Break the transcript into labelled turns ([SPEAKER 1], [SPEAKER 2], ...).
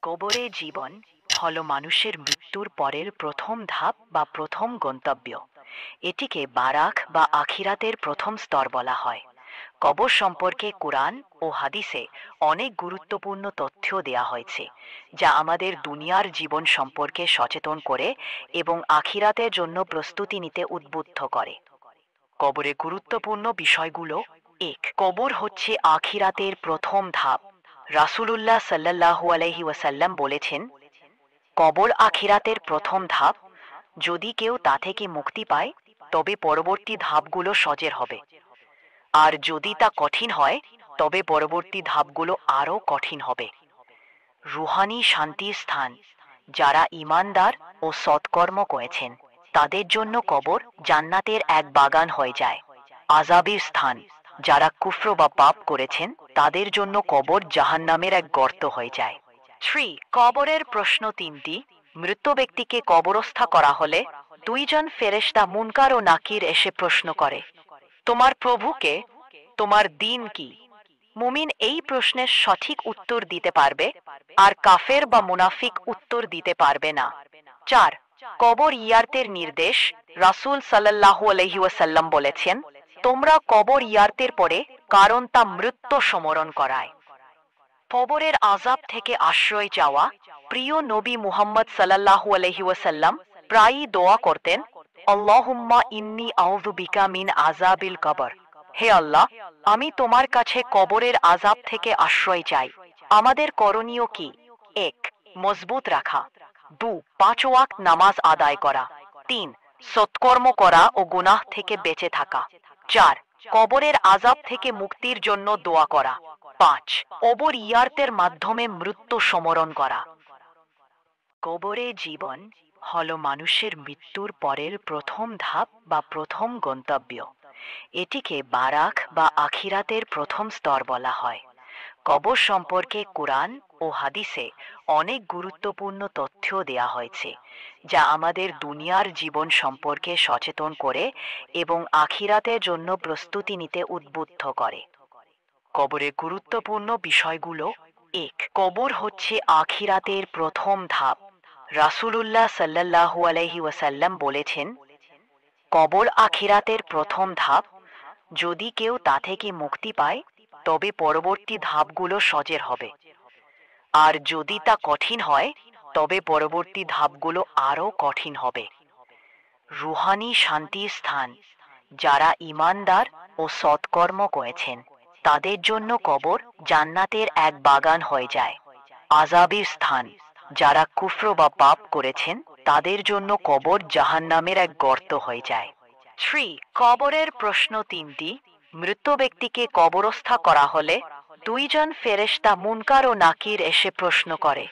[SPEAKER 1] কবরে জীবন হল মানুষের মৃত্যুর পরের প্রথম ধাপ বা প্রথম গন্তব্য। এটিকে বারাক বা আখিরাতের প্রথম স্তর বলা হয়। কবর সম্পর্কে কুরআন ও হাদিসে অনেক গুরুত্বপূর্ণ তথ্য দেয়া হয়েছে, যা আমাদের দুনিয়ার জীবন সম্পর্কে সচেতন করে এবং আখিরাতের জন্য প্রস্তুতি নিতে উদ্বুদ্ধ করে। কবরে গুরুত্বপূর্ণ বিষয়গুলো: এক, কবর হচ্ছে আখিরাতের প্রথম ধাপ। রাসূলুল্লাহ সাল্লাল্লাহু আলাইহি ওয়াসাল্লাম বলেছেন, কবর আখিরাতের প্রথম ধাপ। যদি কেউ তা থেকে মুক্তি পায়, তবে পরবর্তী ধাপগুলো সহজ হবে। আর যদি তা কঠিন হয়, তবে পরবর্তী ধাপগুলো আরও কঠিন হবে। রুহানি শান্তির স্থান। যারা ঈমানদার ও সৎকর্ম করেছেন, তাদের জন্য কবর জান্নাতের এক বাগান হয়ে যায়। আযাবের স্থান। যারা কুফর বা পাপ করেছেন, তাদের জন্য কবর জাহান্নামের এক গর্ত হয়ে যায়। 3. কবরের প্রশ্ন তিনটি। মৃত ব্যক্তিকে কবরস্থ করা হলে দুইজন ফেরেশতা মুনকার ও নাকির এসে প্রশ্ন করে, তোমার প্রভুকে, তোমার দিন কি? মুমিন এই প্রশ্নের সঠিক উত্তর দিতে পারবে, আর কাফের বা মুনাফিক উত্তর দিতে পারবে না। 4. কবর ইয়ার্তের নির্দেশ। রাসূল সাল্লাল্লাহু আলাইহি ওয়াসাল্লাম বলেছেন, তোমরা কবর ইয়ার্তের পরে, কারণ তা মৃত্যু স্মরণ করায়। কবরের আযাব থেকে আশ্রয় চাওয়া। প্রিয় নবী মুহাম্মদ সাল্লাল্লাহু আলাইহি ওয়াসাল্লাম প্রায়ই দোয়া করতেন, আল্লাহুম্মা ইন্নী আউযু বিকা মিন আযাবিল কবর। হে আল্লাহ, আমি তোমার কাছে কবরের আযাব থেকে আশ্রয় চাই। আমাদের করণীয় কি? 1. মজবুত রাখা। 2. 5 ওয়াক্ত নামাজ আদায় করা। 3. সৎকর্ম করা ও গুনাহ থেকে বেঁচে থাকা। 4. কবরের আযাব থেকে মুক্তির জন্য দোয়া করা। 5. কবর ইয়ার্তের মাধ্যমে মৃত্যু স্মরণ করা। কবরে জীবন হল মানুষের মৃত্যুর পরের প্রথম ধাপ বা প্রথম গন্তব্য। এটিকে বারাক বা আখিরাতের প্রথম স্তর বলা হয়। কবর সম্পর্কে কুরআন ও হাদিসে অনেক গুরুত্বপূর্ণ তথ্য দেয়া হয়েছে, যা আমাদের দুনিয়ার জীবন সম্পর্কে সচেতন করে এবং আখিরাতের জন্য প্রস্তুতি নিতে উদ্বুদ্ধ করে। কবরের গুরুত্বপূর্ণ বিষয়গুলো: 1. কবর হচ্ছে আখিরাতের প্রথম ধাপ। রাসূলুল্লাহ সাল্লাল্লাহু আলাইহি ওয়াসাল্লাম বলেছেন, কবর আখিরাতের প্রথম ধাপ। যদি কেউ তা থেকে মুক্তি পায়, তবে পরবর্তী ধাপগুলো সহজ হবে। আর যদি তা কঠিন হয়, তবে পরবর্তী ধাপগুলো আরও কঠিন হবে। রুহানি শান্তির স্থান। যারা ঈমানদার ও সৎকর্ম করেছেন, তাদের জন্য কবর জান্নাতের এক বাগান হয়ে যায়। আযাবের স্থান। যারা কুফর বা পাপ করেছেন, তাদের জন্য কবর জাহান্নামের এক গর্ত হয়ে যায়। 3. কবরের প্রশ্ন তিনটি। মৃত ব্যক্তিকে কবরস্থ করা হলে দুইজন ফেরেশতা মুনকার ও নাকির এসে প্রশ্ন করে,